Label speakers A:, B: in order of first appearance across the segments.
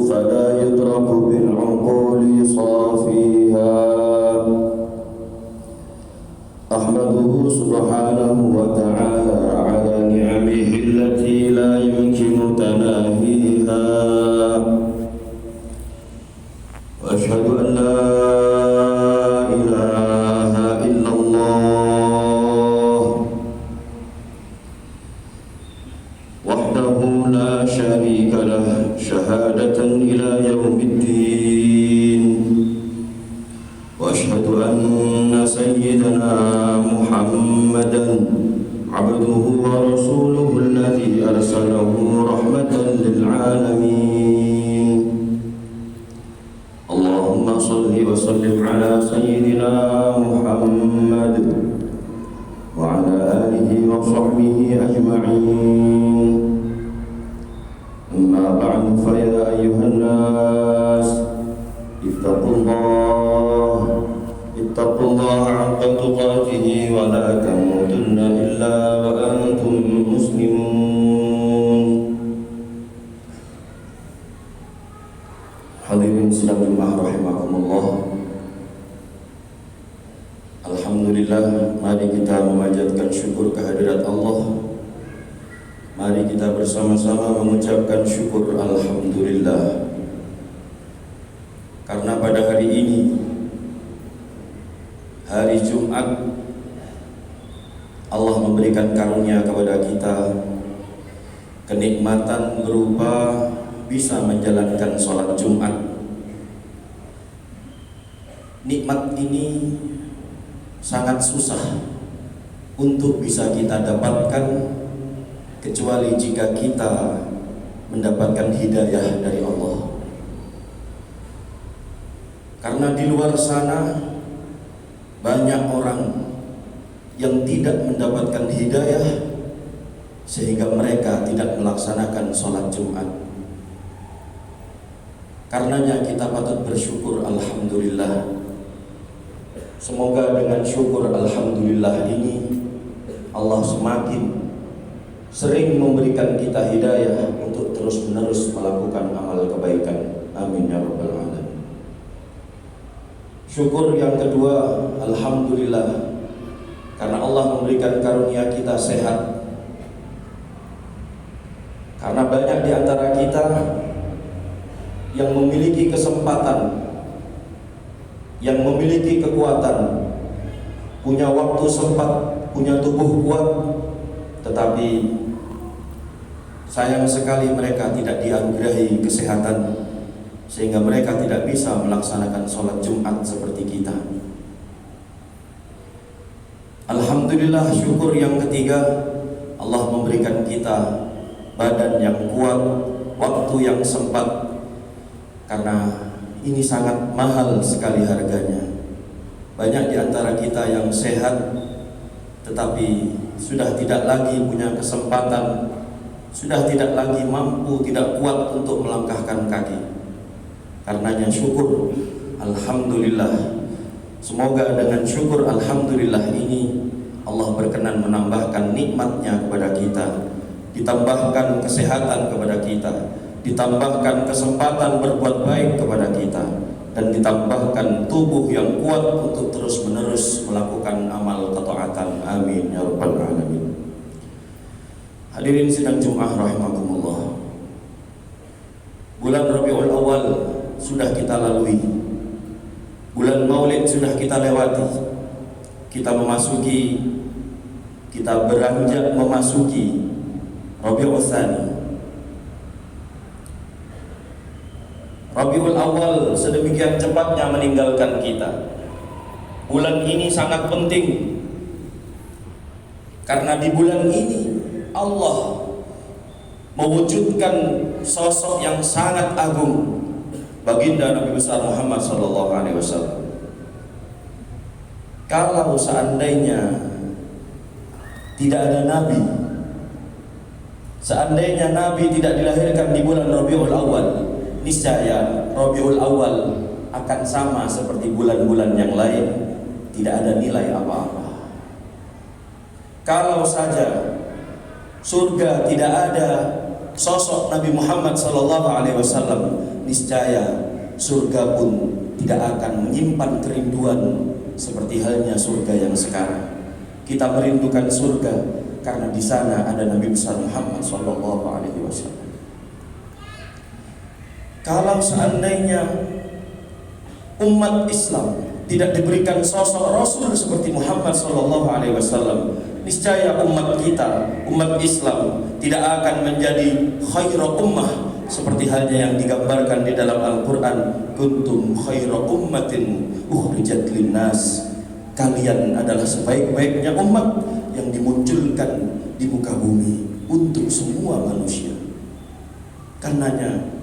A: فلا يدرك بالعقول صافيها. أحمده سبحانه وتعالى على نعمه التي لا يمكن تناهيها، وأشهد أن لا إله إلا الله وحده لا شريك له شهادة إلى يوم الدين. وأشهد أن سيدنا محمدا عبده ورسوله الذي أرسله رحمة للعالمين. اللهم صل وسلم على سيدنا محمد وعلى آله وصحبه أجمعين. أما بعد، فيا أيها الناس اتقوا الله حق تقاته ولا تموتن إلا وأنتم مسلمون. Hadirin sidang Jumat rahimakumullah. Alhamdulillah, mari kita memanjatkan syukur kehadirat Allah. Mari kita bersama-sama mengucapkan syukur alhamdulillah. Karena pada hari ini, hari Jumat, Allah memberikan karunia kepada kita kenikmatan berupa bisa menjalankan sholat Jumat. Nikmat ini sangat susah untuk bisa kita dapatkan kecuali jika kita mendapatkan hidayah dari Allah. Karena di luar sana banyak orang yang tidak mendapatkan hidayah sehingga mereka tidak melaksanakan sholat Jumat. Karenanya kita patut bersyukur alhamdulillah. Semoga dengan syukur alhamdulillah ini Allah semakin sering memberikan kita hidayah untuk terus-menerus melakukan amal kebaikan. Amin ya rabbal alamin. Syukur yang kedua, alhamdulillah, karena Allah memberikan karunia kita sehat. Karena banyak di antara kita yang memiliki kesempatan, yang memiliki kekuatan, punya waktu sempat, punya tubuh kuat, tetapi sayang sekali mereka tidak dianugerahi kesehatan sehingga mereka tidak bisa melaksanakan sholat Jumat seperti kita. Alhamdulillah, syukur yang ketiga, Allah memberikan kita badan yang kuat, waktu yang sempat, karena ini sangat mahal sekali harganya. Banyak di antara kita yang sehat tetapi sudah tidak lagi punya kesempatan, sudah tidak lagi mampu, tidak kuat untuk melangkahkan kaki. Karenanya syukur alhamdulillah. Semoga dengan syukur alhamdulillah ini Allah berkenan menambahkan nikmatnya kepada kita, ditambahkan kesehatan kepada kita, ditambahkan kesempatan berbuat baik kepada kita, dan ditambahkan tubuh yang kuat untuk terus-menerus melakukan amal ketaatan. Amin ya rabbal alamin. Hadirin sidang Jumat rahimakumullah. Bulan Rabiul Awal sudah kita lalui. Bulan Maulid sudah kita lewati. Kita beranjak memasuki Rabiul Tsani. Rabiul Awal sedemikian cepatnya meninggalkan kita. Bulan ini sangat penting karena di bulan ini Allah mewujudkan sosok yang sangat agung, baginda Nabi besar Muhammad SAW. Kalau seandainya tidak ada Nabi, seandainya Nabi tidak dilahirkan di bulan Rabiul Awal, niscaya Rabiul Awal akan sama seperti bulan-bulan yang lain, tidak ada nilai apa-apa. Kalau saja surga tidak ada sosok Nabi Muhammad sallallahu alaihi wasallam, niscaya surga pun tidak akan menyimpan kerinduan seperti halnya surga yang sekarang. Kita merindukan surga karena di sana ada Nabi besar Muhammad sallallahu alaihi wasallam. Kalau seandainya umat Islam tidak diberikan sosok Rasul seperti Muhammad sallallahu alaihi wasallam, niscaya umat kita, umat Islam tidak akan menjadi khairu ummah seperti halnya yang digambarkan di dalam Al-Quran, kuntum khairu ummatin ukhrijat linnas, kalian adalah sebaik-baiknya umat yang dimunculkan di muka bumi untuk semua manusia. Karenanya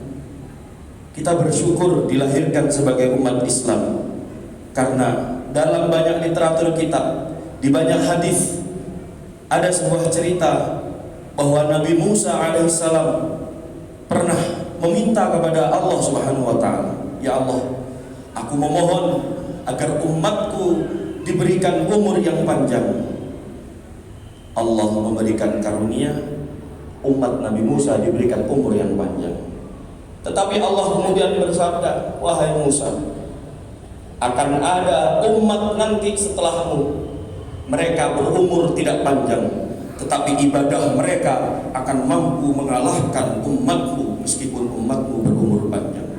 A: kita bersyukur dilahirkan sebagai umat Islam, karena dalam banyak literatur kitab, di banyak hadis ada sebuah cerita bahwa Nabi Musa alaihissalam pernah meminta kepada Allah Subhanahu wa taala, ya Allah, aku memohon agar umatku diberikan umur yang panjang. Allah memberikan karunia, umat Nabi Musa diberikan umur yang panjang. Tetapi Allah kemudian bersabda, wahai Musa, akan ada umat nanti setelahmu, mereka berumur tidak panjang, tetapi ibadah mereka akan mampu mengalahkan umatmu meskipun umatmu berumur panjang.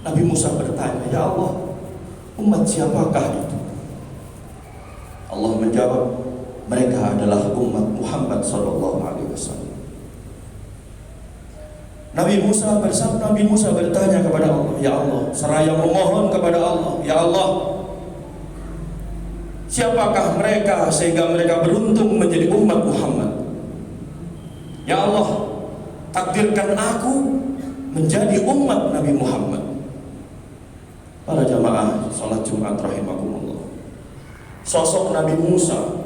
A: Nabi Musa bertanya, ya Allah, umat siapakah itu? Allah menjawab, mereka adalah umat Muhammad sallallahu alaihi wasallam. Nabi Musa bertanya kepada Allah, ya Allah, seraya memohon kepada Allah, ya Allah, siapakah mereka sehingga mereka beruntung menjadi umat Muhammad? Ya Allah, takdirkan aku menjadi umat Nabi Muhammad. Para jamaah salat Jumat rahimakumullah, sosok Nabi Musa,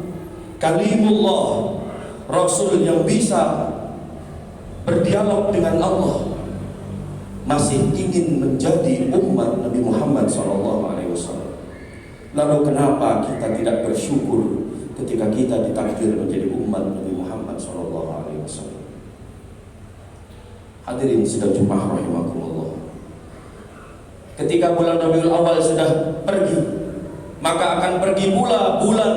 A: kalimullah, Rasul yang bisa berdialog dengan Allah, masih ingin menjadi umat Nabi Muhammad SAW. Lalu kenapa kita tidak bersyukur ketika kita ditakdir menjadi umat Nabi Muhammad SAW? Hadirin sidang Jumat rahimakumullah, ketika bulan Rabiul Awal sudah pergi, maka akan pergi pula bulan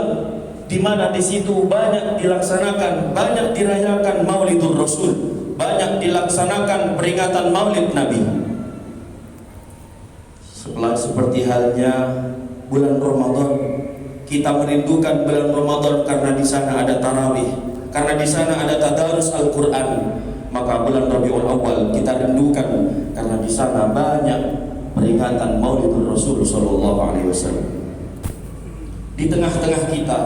A: di mana di situ banyak dilaksanakan, banyak dirayakan Maulidur Rasul, banyak dilaksanakan peringatan Maulid Nabi. Seperti halnya bulan Ramadan, kita merindukan bulan Ramadan karena di sana ada tarawih, karena di sana ada tadarus Al-Quran. Maka bulan Rabiul Awal kita rindukan karena di sana banyak peringatan Maulidur Rasul sallallahu alaihi wasallam. Di tengah-tengah kita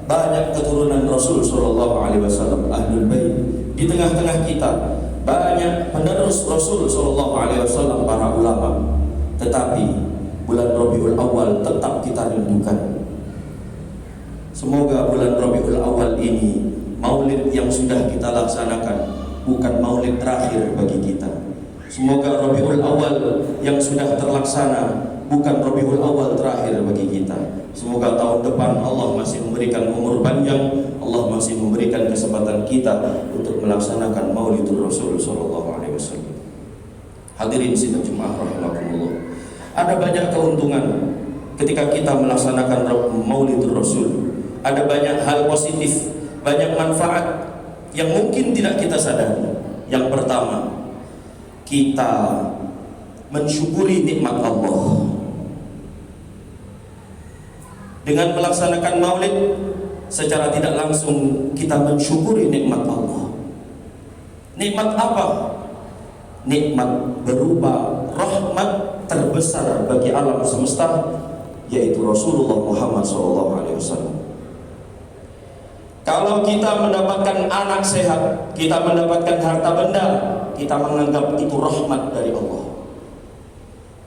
A: banyak keturunan Rasul sallallahu alaihi wasallam, Ahlul Bait. Di tengah-tengah kita banyak penerus Rasul sallallahu alaihi wasallam, para ulama. Tetapi bulan Rabiul Awal tetap kita rindukan. Semoga bulan Rabiul Awal ini, Maulid yang sudah kita laksanakan, bukan maulid terakhir bagi kita. Semoga Rabiul Awal yang sudah terlaksana bukan Rabiul Awal terakhir bagi kita. Semoga tahun depan Allah masih memberikan umur panjang, Allah masih memberikan kesempatan kita untuk melaksanakan Maulidur Rasul sallallahu alaihi wasallam. Hadirin sidang Jumat rahimakumullah, ada banyak keuntungan ketika kita melaksanakan Maulidur Rasul. Ada banyak hal positif, banyak manfaat yang mungkin tidak kita sadari. Yang pertama, kita mensyukuri nikmat Allah. Dengan melaksanakan maulid, secara tidak langsung kita mensyukuri nikmat Allah. Nikmat apa? Nikmat berupa rahmat terbesar bagi alam semesta, yaitu Rasulullah Muhammad SAW. Kalau kita mendapatkan anak sehat, kita mendapatkan harta benda, kita menganggap itu rahmat dari Allah.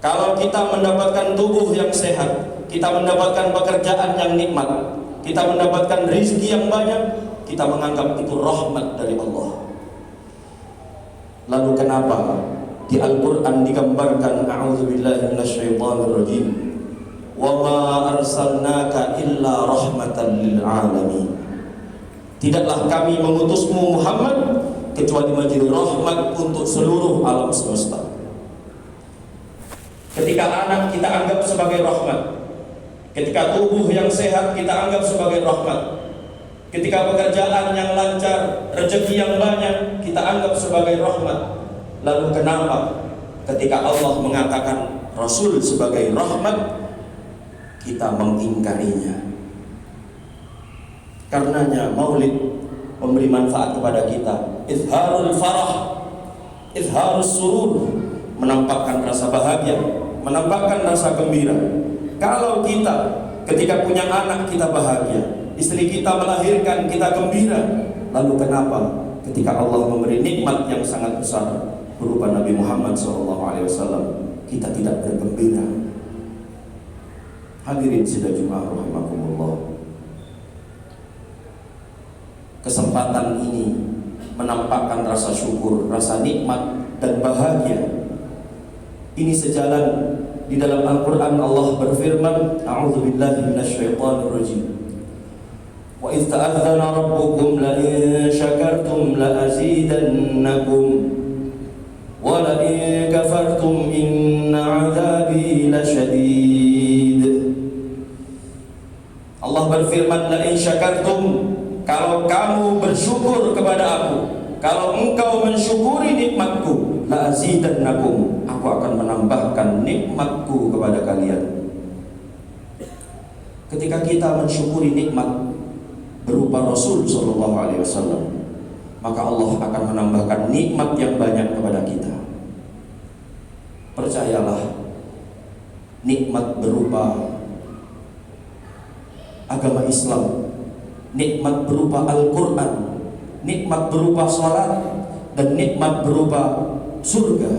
A: Kalau kita mendapatkan tubuh yang sehat, kita mendapatkan pekerjaan yang nikmat, kita mendapatkan rezeki yang banyak, kita menganggap itu rahmat dari Allah. Lalu kenapa di Al-Quran digambarkan, a'udzubillahi minasyaitonirrajim, wa ma arsalnaka illa rahmatan lil alamin. Tidaklah kami mengutusmu Muhammad kecuali menjadi rahmat untuk seluruh alam semesta. Ketika anak kita anggap sebagai rahmat, ketika tubuh yang sehat kita anggap sebagai rahmat, ketika pekerjaan yang lancar, rezeki yang banyak kita anggap sebagai rahmat. Lalu kenapa ketika Allah mengatakan Rasul sebagai rahmat kita mengingkarinya? Karenanya maulid memberi manfaat kepada kita. Izharul farah, izharus surur, menampakkan rasa bahagia, menampakkan rasa gembira. Kalau kita ketika punya anak kita bahagia, istri kita melahirkan kita gembira, lalu kenapa ketika Allah memberi nikmat yang sangat besar berupa Nabi Muhammad SAW kita tidak bergembira? Hadirin sidang Jumat rahimakumullah. Kesempatan ini menampakkan rasa syukur, rasa nikmat dan bahagia. Ini sejalan di dalam Al-Quran. Allah berfirman, A'udzubillahi minasyaitonirrajim. Wa idz ta'adzana rabbukum la in syakartum la azidannakum wa la in kafartum inna 'adzabi lasyadid. Allah berfirman, la in syakartum, kalau kamu bersyukur kepada aku, kalau engkau mensyukuri nikmatku, la azidannakum, aku akan menambahkan nikmatku kepada kalian. Ketika kita mensyukuri nikmat berupa Rasul SAW, maka Allah akan menambahkan nikmat yang banyak kepada kita. Percayalah, nikmat berupa agama Islam, nikmat berupa Al-Quran, nikmat berupa salat, dan nikmat berupa surga,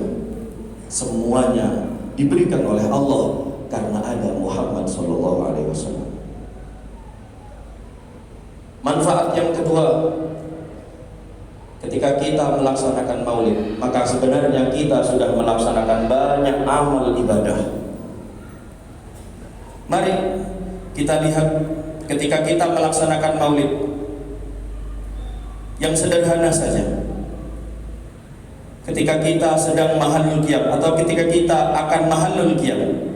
A: semuanya diberikan oleh Allah karena ada Muhammad SAW. Manfaat yang kedua, ketika kita melaksanakan maulid, maka sebenarnya kita sudah melaksanakan banyak amal ibadah. Mari kita lihat ketika kita melaksanakan maulid yang sederhana saja. Ketika kita sedang mahallul qiyam atau ketika kita akan mahallul qiyam,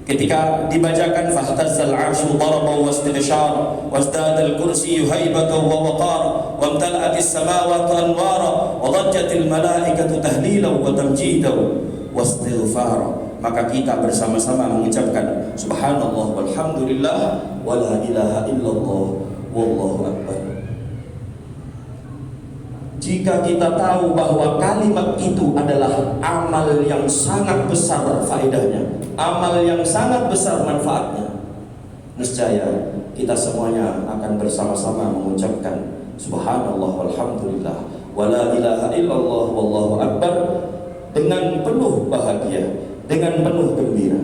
A: ketika dibacakan fahtazzal arsyu daraba wastibshar wasdadal kursiyyu haibatan wa waqara wamtala'atis samawati anwara wa dhajjatil malaikatu tahlilan wa tamjidan wastighfara. Maka kita bersama-sama mengucapkan subhanallah walhamdulillah wa la ilaha illallah wallahu akbar. Jika kita tahu bahwa kalimat itu adalah amal yang sangat besar faedahnya, amal yang sangat besar manfaatnya, nescaya kita semuanya akan bersama-sama mengucapkan subhanallah walhamdulillah wa la ilaha illallah wallahu akbar dengan penuh bahagia, dengan penuh gembira.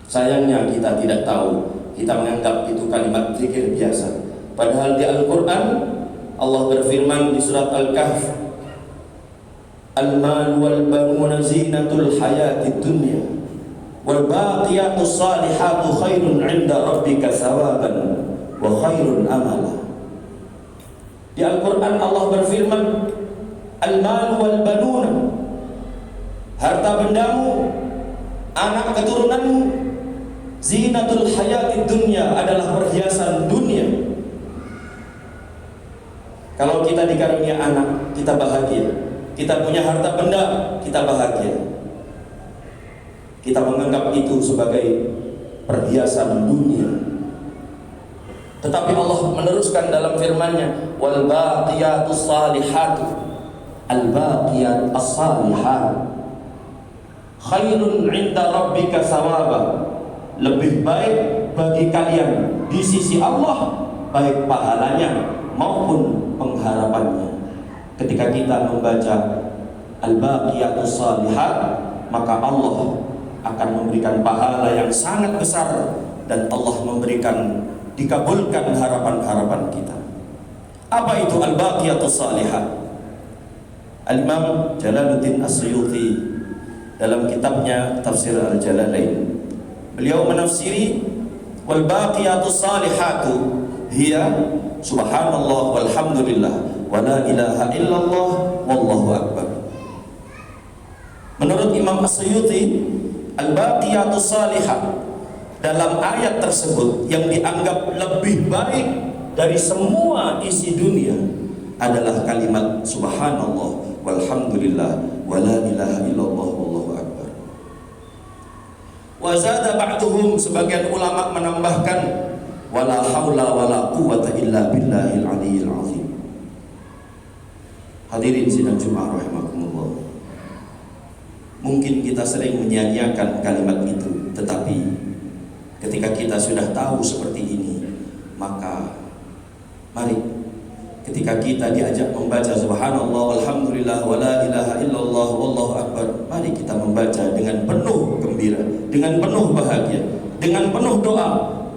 A: Sayangnya kita tidak tahu, kita menganggap itu kalimat zikir biasa. Padahal di Al-Quran Allah berfirman di surat Al-Kahf, al-mal wal banuna zinatul hayatid dunya wal baqiyatus salihatu khairun 'inda rabbika thawaban wa khairun amala. Di Al-Quran Allah berfirman, al-mal wal banuna, harta bendamu, anak keturunanmu, zinatul hayatid dunya, adalah perhiasan dunia. Kalau kita dikarunia anak, kita bahagia. Kita punya harta benda, kita bahagia. Kita menganggap itu sebagai perhiasan dunia. Tetapi Allah meneruskan dalam firman-Nya, wal baqiyatus salihatu, al baqiyat as-salihat khairun 'inda rabbika thawaba, lebih baik bagi kalian di sisi Allah, baik pahalanya maupun pengharapannya. Ketika kita membaca al-baqiyatus salihat, maka Allah akan memberikan pahala yang sangat besar dan Allah memberikan dikabulkan harapan-harapan kita. Apa itu al-baqiyatus salihat? Al-Imam Jalaluddin As-Suyuti dalam kitabnya Tafsir Al-Jalalain, beliau menafsiri wal baqiyatus salihatu hiya subhanallah walhamdulillah wa la ilaha illallah wallahu akbar. Menurut Imam As-Suyuti, Al-Baqiyatus Salihah, dalam ayat tersebut yang dianggap lebih baik dari semua isi dunia adalah kalimat subhanallah walhamdulillah wa la ilaha illallah wallahu akbar. Wa zada ba'duhum, sebagian ulama menambahkan wala haula wala quwwata illa billahil aliyyil azim. Hadirin sidang Jumat rahimakumullah, mungkin kita sering menyia-nyiakan kalimat itu, tetapi ketika kita sudah tahu seperti ini, maka mari ketika kita diajak membaca subhanallah walhamdulillah wa la ilaha illallah wallahu akbar, mari kita membaca dengan penuh gembira, dengan penuh bahagia, dengan penuh doa.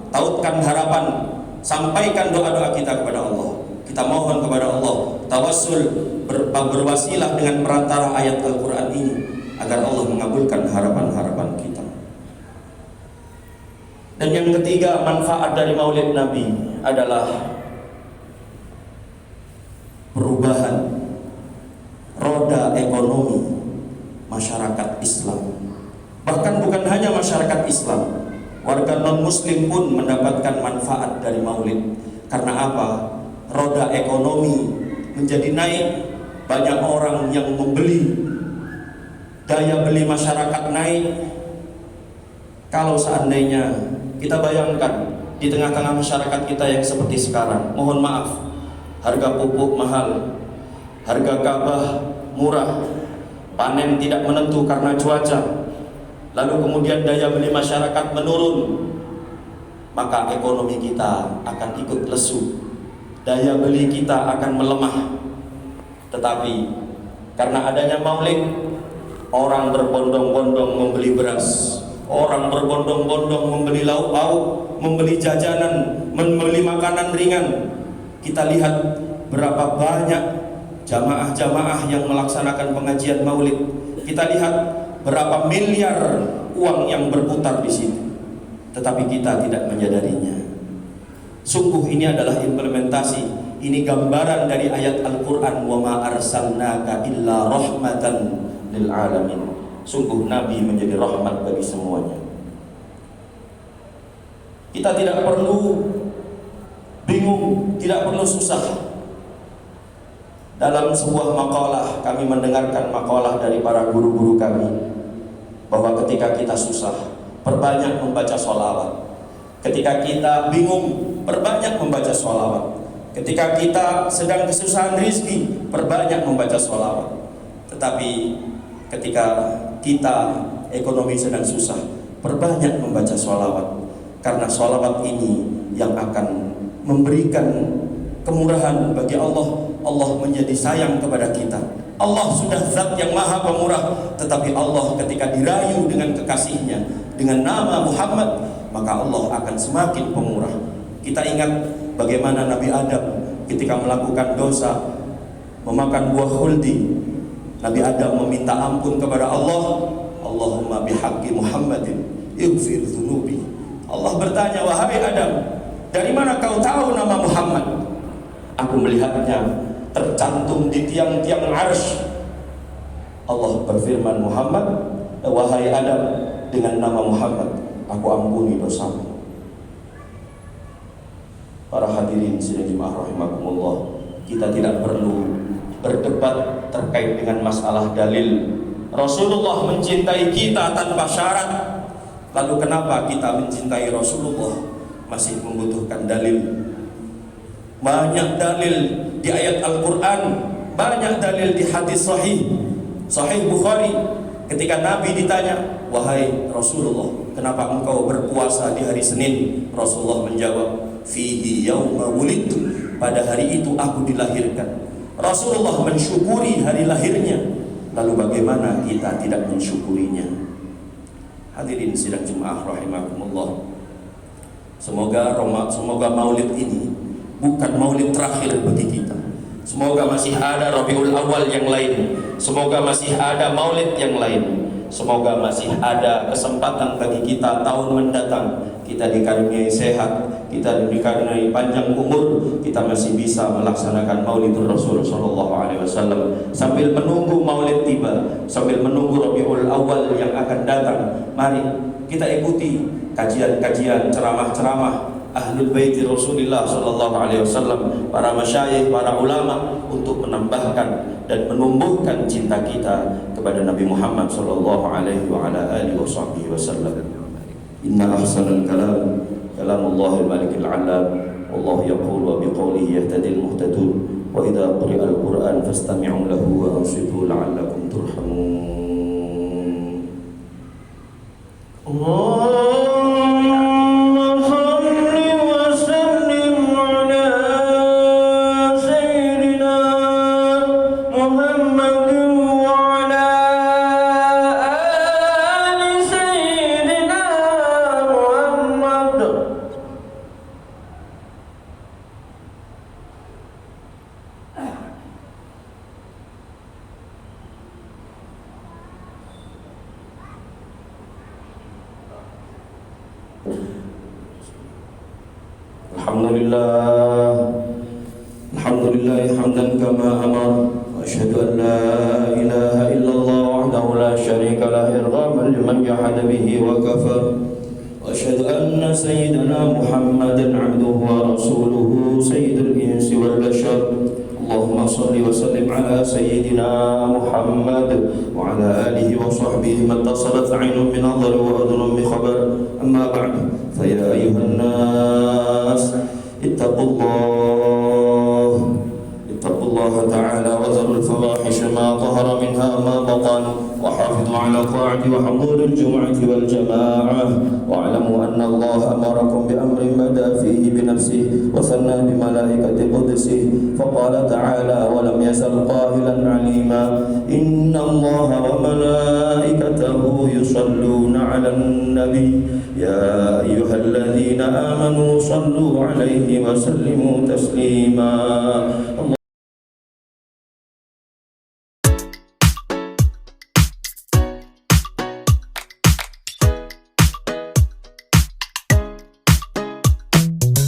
A: Tautkan harapan, sampaikan doa-doa kita kepada Allah. Kita mohon kepada Allah tawassul, berwasilah dengan perantara ayat Al-Quran ini agar Allah mengabulkan harapan-harapan kita. Dan yang ketiga, manfaat dari Maulid Nabi adalah perubahan roda ekonomi masyarakat Islam. Bahkan bukan hanya masyarakat Islam, warga non-muslim pun mendapatkan manfaat dari Maulid. Karena apa? Roda ekonomi menjadi naik, banyak orang yang membeli, daya beli masyarakat naik. Kalau seandainya kita bayangkan di tengah-tengah masyarakat kita yang seperti sekarang, mohon maaf, harga pupuk mahal, harga gabah murah, panen tidak menentu karena cuaca, lalu kemudian daya beli masyarakat menurun, maka ekonomi kita akan ikut lesu, daya beli kita akan melemah. Tetapi karena adanya Maulid, orang berbondong-bondong membeli beras, orang berbondong-bondong membeli lauk pauk, membeli jajanan, membeli makanan ringan. Kita lihat berapa banyak jamaah-jamaah yang melaksanakan pengajian Maulid. Kita lihat berapa miliar uang yang berputar di situ, tetapi kita tidak menyadarinya. Sungguh ini adalah implementasi, ini gambaran dari ayat Al-Quran, wa ma arsalnaka illa rahmatan lil alamin. Sungguh Nabi menjadi rahmat bagi semuanya. Kita tidak perlu bingung, tidak perlu susah. Dalam sebuah makalah, kami mendengarkan makalah dari para guru-guru kami, bahwa ketika kita susah, perbanyak membaca sholawat. Ketika kita bingung, perbanyak membaca sholawat. Ketika kita sedang kesusahan rizki, perbanyak membaca sholawat. Tetapi ketika kita ekonomi sedang susah, perbanyak membaca sholawat. Karena sholawat ini yang akan memberikan kemurahan bagi Allah. Allah menjadi sayang kepada kita. Allah sudah zat yang maha pemurah, tetapi Allah ketika dirayu dengan kekasihnya dengan nama Muhammad, maka Allah akan semakin pemurah. Kita ingat bagaimana Nabi Adam ketika melakukan dosa, memakan buah khuldi, Nabi Adam meminta ampun kepada Allah. Allahumma bihaqqi Muhammadin ighfir dzunubi. Allah bertanya, wahai Adam, dari mana kau tahu nama Muhammad? Aku melihatnya tercantum di tiang-tiang arsy. Allah berfirman, Muhammad, wahai Adam, dengan nama Muhammad aku ampuni dosamu. Para hadirin sidang Jumat rahimakumullah, kita tidak perlu berdebat terkait dengan masalah dalil. Rasulullah mencintai kita tanpa syarat. Lalu kenapa kita mencintai Rasulullah masih membutuhkan dalil? Banyak dalil di ayat Al-Quran, banyak dalil di hadis sahih Bukhari. Ketika Nabi ditanya, wahai Rasulullah, kenapa engkau berpuasa di hari Senin? Rasulullah menjawab, fihi yauma wulidtu, pada hari itu aku dilahirkan. Rasulullah mensyukuri hari lahirnya. Lalu bagaimana kita tidak mensyukurinya? Hadirin sidang Jumat rahimakumullah, semoga Maulid ini bukan maulid terakhir bagi kita, Semoga masih ada Rabiul Awal yang lain. Semoga masih ada Maulid yang lain. Semoga masih ada kesempatan bagi kita tahun mendatang. Kita dikaruniai sehat, kita dikaruniai panjang umur, kita masih bisa melaksanakan Maulidur Rasul sallallahu alaihi wasallam. Sambil menunggu Maulid tiba, sambil menunggu Rabiul Awal yang akan datang, mari kita ikuti kajian-kajian, ceramah-ceramah Ahlul Bait Rasulullah sallallahu alaihi wasallam, para masyayikh, para ulama, untuk menambahkan dan menumbuhkan cinta kita kepada Nabi Muhammad sallallahu alaihi wa ala alihi wasallam. Inna ahsanal kalam kalamullahil malikil alam, wallahu yaqul wa biqoulihi yahtadil muhtadun, wa idza quri'al Qur'an fastami'u lahu wa ansitu la'allakum turhamun. Allah Alhamdulillah hamdan kama amar, wa asyhadu an la ilaha illallah wahdahu la syarika lah irghaman liman jahada bihi wa kafar, wa asyhadu anna sayyidana Muhammadan abduhu wa rasuluhu sayyidul insi wal bashar. Allahumma salli wa sallim ala sayyidina Muhammad wa ala alihi wa sahbihi man tasalat 'ainun min nadhari wa adhunun bi khabar. Amma ba'du, fa ya ayyuhan nas ittaqullaha ta'ala wa dharul fawahisha ma dhahara minha ma batan, wa hafidhu ala ta'ati wa huduril jum'ati wal jama'ah, wa a'lamu anna Allah amarakum bi amrin bada fihi bi nafsihi wa sanna bi malaikati qudsihi, fa qala ta'ala wa lam yazal qahilan 'alima, inna Allah wa malaikatahu yusalluna 'alan nabi ya ayyuhalladzina amanu sallu 'alaihi wa sallimu taslima.